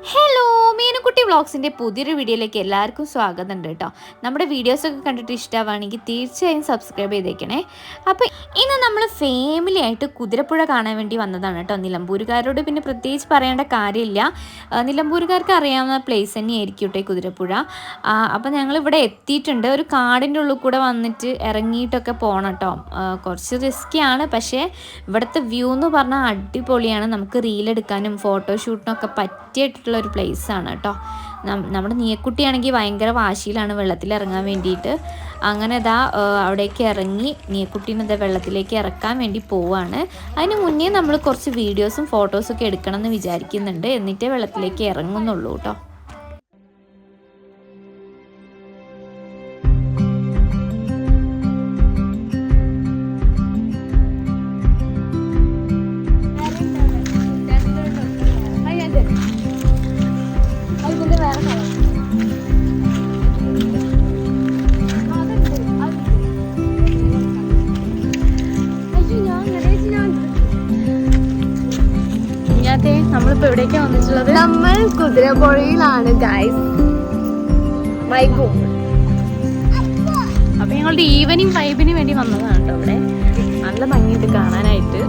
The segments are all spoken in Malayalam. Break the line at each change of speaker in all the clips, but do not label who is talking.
ഹലോ, മീനുക്കുട്ടി വ്ളോഗ്സിൻ്റെ പുതിയൊരു വീഡിയോയിലേക്ക് എല്ലാവർക്കും സ്വാഗതം ഉണ്ട് കേട്ടോ. നമ്മുടെ വീഡിയോസൊക്കെ കണ്ടിട്ട് ഇഷ്ടമാണെങ്കിൽ തീർച്ചയായും സബ്സ്ക്രൈബ് ചെയ്തേക്കണേ. അപ്പോൾ ഇന്ന് നമ്മൾ ഫാമിലി ആയിട്ട് കുതിരപ്പുഴ കാണാൻ വേണ്ടി വന്നതാണ് കേട്ടോ. നിലമ്പൂരുകാരോട് പിന്നെ പ്രത്യേകിച്ച് പറയേണ്ട കാര്യമില്ല, നിലമ്പൂരുകാർക്ക് അറിയാവുന്ന പ്ലേസ് തന്നെയായിരിക്കും കേട്ടോ ഈ കുതിരപ്പുഴ. അപ്പോൾ ഞങ്ങളിവിടെ എത്തിയിട്ടുണ്ട്. ഒരു കാടിൻ്റെ ഉള്ളിൽ കൂടെ വന്നിട്ട് ഇറങ്ങിയിട്ടൊക്കെ പോകണം കേട്ടോ. കുറച്ച് റിസ്ക്കിയാണ്, പക്ഷേ ഇവിടുത്തെ വ്യൂ എന്ന് പറഞ്ഞാൽ അടിപൊളിയാണ്. നമുക്ക് റീലെടുക്കാനും ഫോട്ടോഷൂട്ടിനൊക്കെ പറ്റിയിട്ടുള്ള ഒരു പ്ലേസാണ് കേട്ടോ. നമ്മുടെ നീയക്കുട്ടിയാണെങ്കിൽ ഭയങ്കര വാശിയിലാണ് വെള്ളത്തിൽ ഇറങ്ങാൻ വേണ്ടിയിട്ട്. അങ്ങനെ ഇതാ അവിടേക്ക് ഇറങ്ങി നീയക്കുട്ടീനെ ഇതാ വെള്ളത്തിലേക്ക് ഇറക്കാൻ വേണ്ടി പോവാണ്. അതിന് മുന്നേ നമ്മൾ കുറച്ച് വീഡിയോസും ഫോട്ടോസും ഒക്കെ എടുക്കണം എന്ന് വിചാരിക്കുന്നുണ്ട്, എന്നിട്ടേ വെള്ളത്തിലേക്ക് ഇറങ്ങുന്നുള്ളൂ കേട്ടോ. നമ്മളിപ്പോ എവിടേക്കാ വന്നിട്ടുള്ളത്?
നമ്മൾ കുതിരപ്പുഴയിലാണ് ഗൈസ്.
അപ്പൊ ഞങ്ങളുടെ ഈവനിങ് വൈബിന് വേണ്ടി വന്നതാണ് കേട്ടോ. ഇവിടെ നല്ല ഭംഗിയുണ്ട് കാണാനായിട്ട്.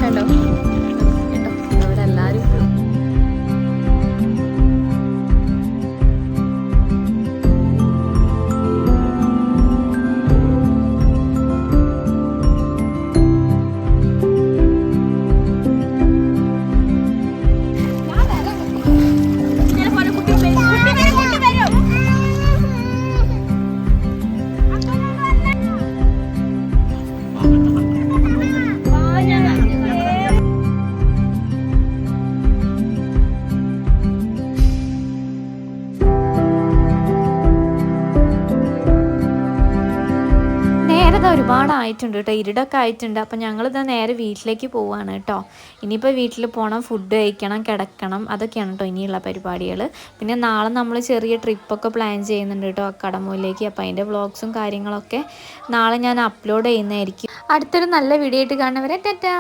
കണ്ടോ ഇവിടെ എല്ലാരും ഒരുപാടായിട്ടുണ്ട് കേട്ടോ. ഇരുടൊക്കെ ആയിട്ടുണ്ട്. അപ്പം ഞങ്ങളിതാ നേരെ വീട്ടിലേക്ക് പോവുകയാണ് കേട്ടോ. ഇനിയിപ്പോൾ വീട്ടിൽ പോകണം, ഫുഡ് കഴിക്കണം, കിടക്കണം, അതൊക്കെയാണ് കേട്ടോ ഇനിയുള്ള പരിപാടികൾ. പിന്നെ നാളെ നമ്മൾ ചെറിയ ട്രിപ്പൊക്കെ പ്ലാൻ ചെയ്യുന്നുണ്ട് കേട്ടോ കടമൂലേക്ക്. അപ്പോൾ അതിൻ്റെ വ്ളോഗ്സും കാര്യങ്ങളൊക്കെ നാളെ ഞാൻ അപ്ലോഡ് ചെയ്യുന്നതായിരിക്കും. അടുത്തൊരു നല്ല വീഡിയോ ആയിട്ട് കാണുന്നവരെ ടാറ്റാ.